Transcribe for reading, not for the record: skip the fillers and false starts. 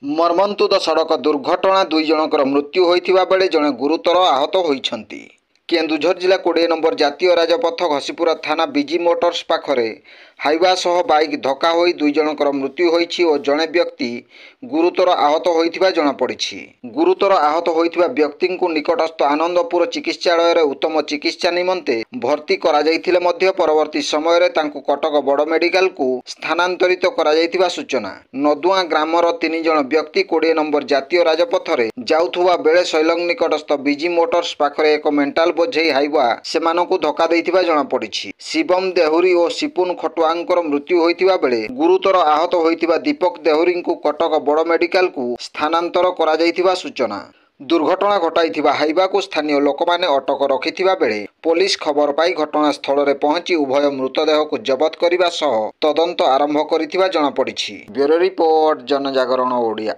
मर्मन्तुद सड़क दुर्घटना 2 जनकर मृत्यु होइथिबा बेले जणे गुरुतर आहत होइछन्ति। केन्दुझर जिला 20 नंबर जातीय राजपथ घसीपुरा थाना बीजी मोटर्स पाखरे हाइवा सह बाइक धक्का होई 2 जनकर मृत्यु होइछि और जणे व्यक्ति गुरुतर आहत होइथिबा जणा पड़िछि। गुरुतर आहत होइथिबा व्यक्तिଙ୍କୁ निकटस्थ आनंदपुर चिकित्सालय रे उत्तम चिकित्सा निमंते भर्ती करा जायथिले मध्य परवर्ती समय रे तांकु कटक बड़ मेडिकल को स्थानांतरित करा जायथिबा सूचना। नदुआ ग्रामर 3 जण व्यक्ति 20 नंबर जातीय राजपथ रे जाउथुबा बेले सैलंग निकटस्थ बीजी मोटर्स पाखरे एक मेंटाल बोझेई हाइवा सेमानकु धक्का देइथिबा जणा पड़िछि। शिवम देहुरी और सिपुन खटुआंकर मृत्यु होइथिबा बेले गुरुतर आहत होइथिबा दीपक देहुरी को कटक बड़ मेडिकल को स्थानांतर करा जायथिबा सूचना। दुर्घटना घटाइथिबा हाइवा को स्थानीय लोकमाने अटक रखिथिबा बेले पुलिस खबर पाई घटनास्थल रे पहुंची उभय मृतदेह को जबत करिबा सह तदंत आरंभ करिथिबा जणा पड़िछि। ब्यूरो रिपोर्ट जनजागरण ओडिया।